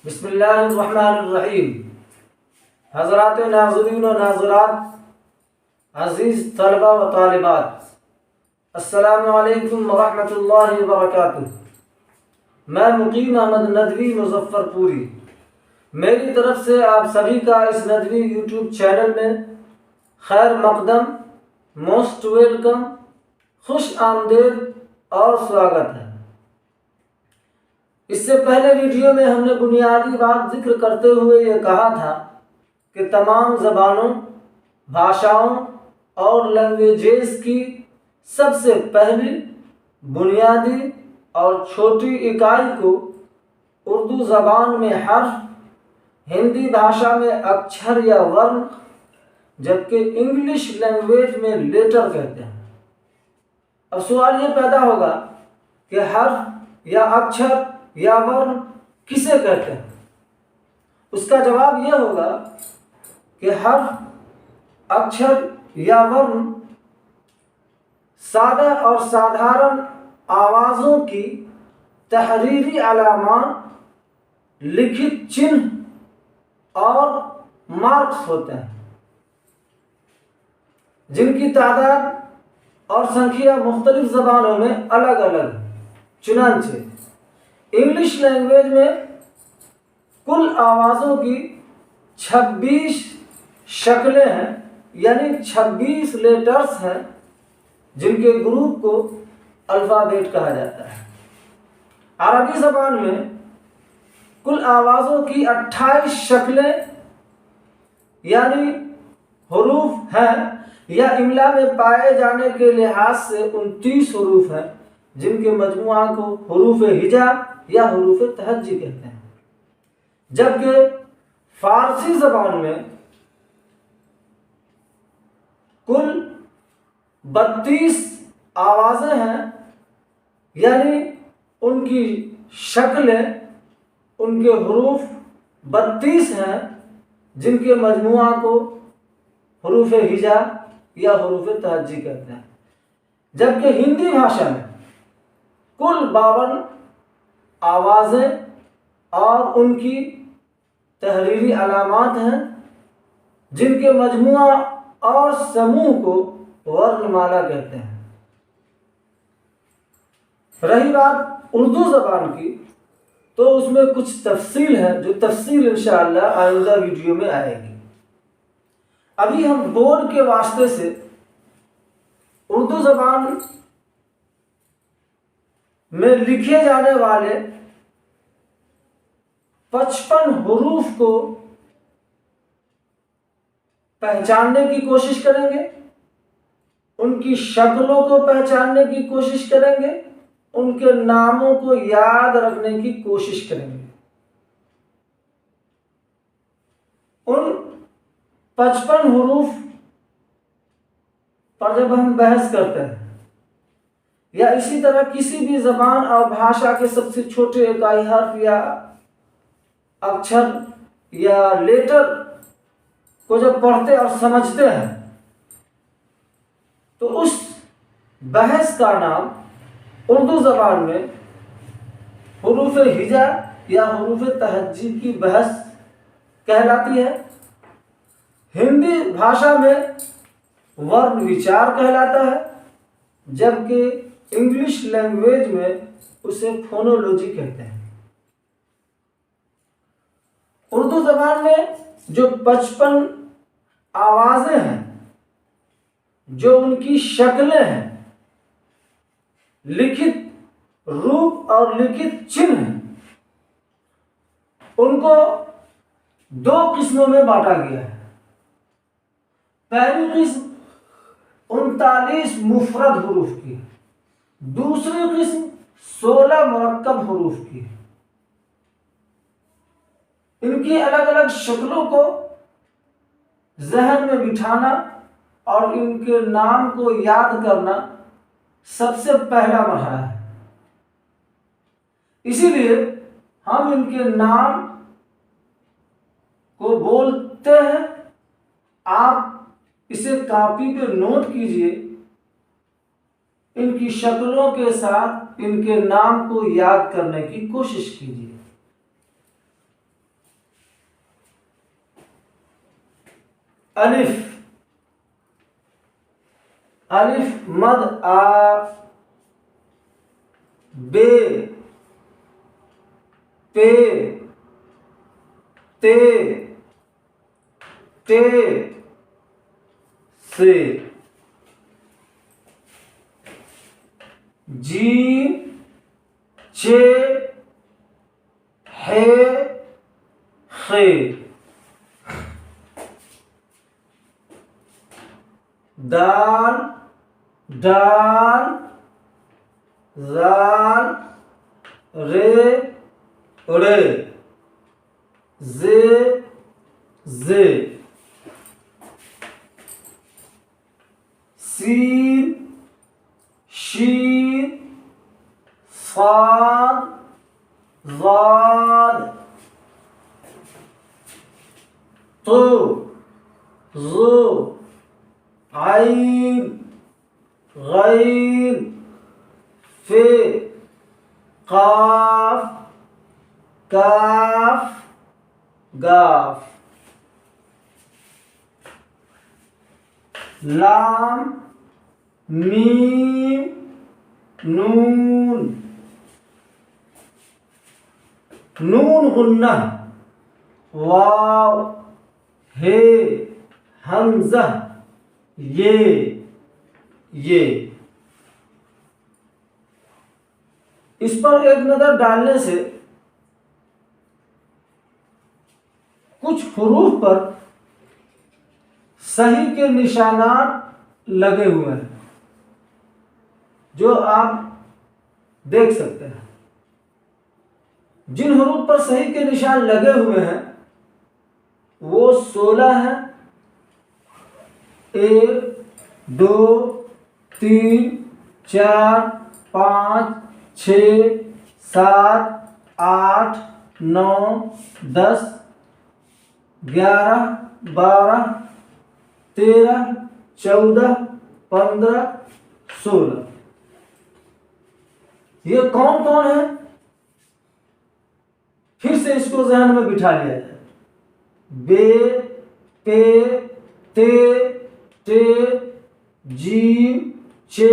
बिस्मिल्लाहिर्रहमानिर्रहीम। हज़रात नाज़रीन व नाज़रात, अज़ीज़ तलबा व तालिबात, अस्सलामु अलैकुम व रहमतुल्लाहि व बरकातुहू। मैं मुकीम अहमद नदवी मुज़फ़्फ़रपुरी, मेरी तरफ़ से आप सभी का इस नदवी यूट्यूब चैनल में खैर मक़दम, मोस्ट वेलकम, खुश आमदेद और स्वागत है। इससे पहले वीडियो में हमने बुनियादी बात जिक्र करते हुए ये कहा था कि तमाम ज़बानों, भाषाओं और लैंग्वेजेस की सबसे पहली, बुनियादी और छोटी इकाई को उर्दू ज़बान में हर्फ, हिंदी भाषा में अक्षर या वर्ण, जबकि इंग्लिश लैंग्वेज में लेटर कहते हैं। अब सवाल ये पैदा होगा कि हर्फ या अक्षर या वर्ण किसे कहते हैं। उसका जवाब यह होगा कि हर्फ, अक्षर या वर्ण सादा और साधारण आवाज़ों की तहरीरी अलामात, लिखित चिन्ह और मार्क्स होते हैं, जिनकी तादाद और संख्या मुख्तलिफ ज़बानों में अलग अलग। चुनांचे इंग्लिश लैंग्वेज में कुल आवाज़ों की 26 शक्लें हैं, यानी 26 लेटर्स हैं, जिनके ग्रुप को अल्फ़ाबेट कहा जाता है। अरबी ज़बान में कुल आवाज़ों की 28 शक्लें यानी हुरूफ हैं, या इमला में पाए जाने के लिहाज से 29 हुरूफ हैं, जिनके मजमुआ को हुरूफ हिजा या हुरूफ तहज्जी कहते हैं। जबकि फारसी ज़बान में कुल 32 आवाज़ें हैं, यानी उनकी शक्लें, उनके हुरूफ 32 हैं, जिनके मजमुआ को हुरूफ हिजा या हुरूफ तहज्जी कहते हैं। जबकि हिंदी भाषा में कुल 52 आवाज़ें और उनकी तहरीरी अलामात हैं, जिनके मजमुआ और समूह को वर्णमाला कहते हैं। रही बात उर्दू ज़बान की, तो उसमें कुछ तफसील है, जो तफसील इंशाअल्लाह आइंदा वीडियो में आएगी। अभी हम बोर्ड के वास्ते से उर्दू ज़बान में लिखे जाने वाले 55 हुरूफ को पहचानने की कोशिश करेंगे, उनकी शक्लों को पहचानने की कोशिश करेंगे, उनके नामों को याद रखने की कोशिश करेंगे। उन 55 हुरूफ पर जब हम बहस करते हैं, या इसी तरह किसी भी ज़बान और भाषा के सबसे छोटे इकाई हर्फ या अक्षर या लेटर को जब पढ़ते और समझते हैं, तो उस बहस का नाम उर्दू ज़बान में हुरूफ हिजा या हुरूफ तहज्जी की बहस कहलाती है। हिंदी भाषा में वर्ण विचार कहलाता है, जबकि इंग्लिश लैंग्वेज में उसे फोनोलॉजी कहते हैं। उर्दू ज़बान में जो 55 आवाज़ें हैं, जो उनकी शक्लें हैं, लिखित रूप और लिखित चिन्ह हैं, उनको 2 किस्मों में बांटा गया है। पहली किस्म 39 मुफरद हुरूफ की, दूसरी किस्म 16 मुरक्कब हुरूफ की। इनकी अलग अलग शक्लों को जहन में बिठाना और इनके नाम को याद करना सबसे पहला मरहला है। इसीलिए हम इनके नाम को बोलते हैं। आप इसे कॉपी पे नोट कीजिए, इनकी शक्लों के साथ इनके नाम को याद करने की कोशिश कीजिए। अलिफ, अलिफ मद आ, बे, पे, ते, टे, से, जीम, चे, हे, खे, दाल, डाल, जाल, रे, रे, जे, जे, सीन, शीन, साद, ज़ाद, तो, ज़ो, आइन, गैर, फे, काफ, काफ, गाफ, लाम, मीम, नून, नून गुन्ना, वाव, हे, हमजा, ये इस पर एक नजर डालने से कुछ हुरूफ पर सही के निशानात लगे हुए हैं जो आप देख सकते हैं। जिन हुरूफ पर सही के निशान लगे हुए हैं वो 16 हैं। 1 2 3 4 5 6 7 8 9 10 11 12 13 14 15 16। ये कौन कौन है? फिर से इसको ज़हन में बिठा लिया जाए। बे, पे, ते, टे, जीम, चे,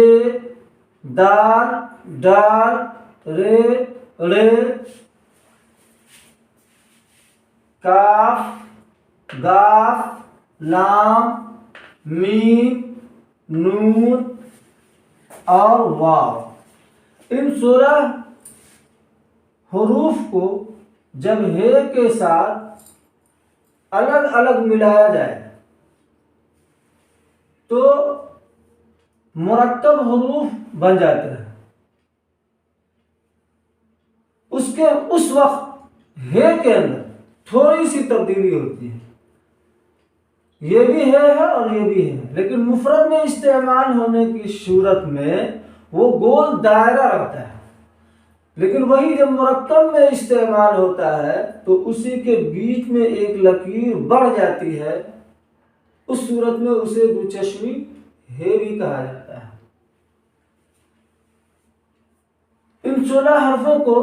दाल, डाल, रे, रे, काफ, गाफ, लाम, मीम, नून और वाव। इन 16 हुरूफ को जब हे के साथ अलग अलग मिलाया जाए तो मुरक्कब हुरूफ बन जाते हैं। उस वक्त हे के अंदर थोड़ी सी तब्दीली होती है। ये भी है और ये भी है, लेकिन मुफरद में इस्तेमाल होने की सूरत में वो गोल दायरा रहता है। लेकिन वही जब मुरक्कब में इस्तेमाल होता है तो उसी के बीच में एक लकीर बढ़ जाती है। उस सूरत में उसे दुचश्मी हे भी कहा जाता है। इन 16 हरफों को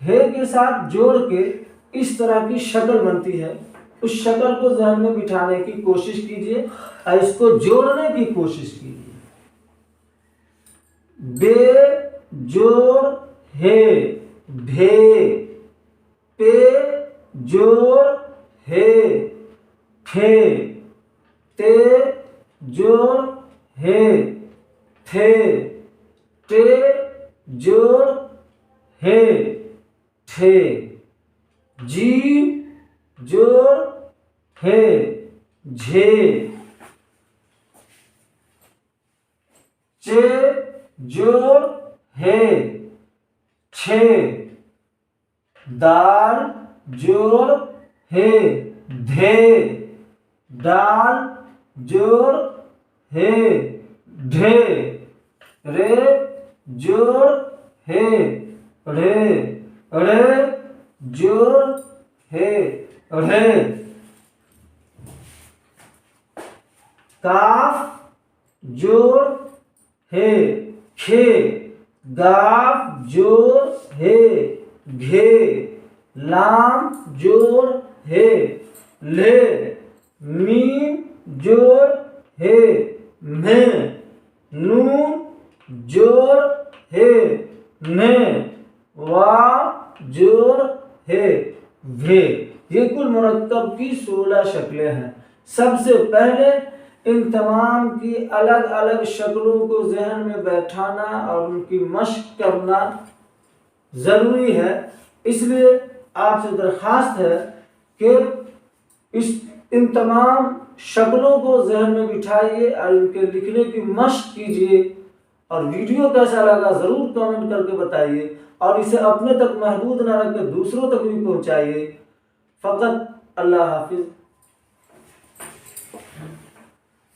हे के साथ जोड़ के इस तरह की शक्ल बनती है। उस शक्ल को ज़हन में बिठाने की कोशिश कीजिए और इसको जोड़ने की कोशिश कीजिए। बे जोड़ हे, भे, पे जोड़ हे, ठे, ते जोड़ हे, थे, टे जोड़ हे, ठे, जी जोड़ हे, झे, चे जोड़ हे, छे, दाल जोड़ हे, धे, दाल जोड़ हे, ढे, रे जोड़ हे, रे, रे जोड़ हे, रे, काफ जोड़ हे, खे, गाफ जोड़ हे, घे, लाम जोड़ हे, ले, मीम जोड़ हे में, नून जोड़ हे ने, वाव जोड़ हे भे। ये कुल मुरक्कब की 16 शक्लें हैं। सबसे पहले इन तमाम की अलग अलग शक्लों को जहन में बैठाना और उनकी मशक करना ज़रूरी है। इसलिए आपसे दरख्वास्त है कि इन तमाम शक्लों को जहन में बिठाइए और इनके लिखने की मशक कीजिए। और वीडियो कैसा लगा ज़रूर कमेंट करके बताइए और इसे अपने तक महदूद न रख के दूसरों तक भी पहुँचाइए। फ़कत अल्लाह हाफिज़।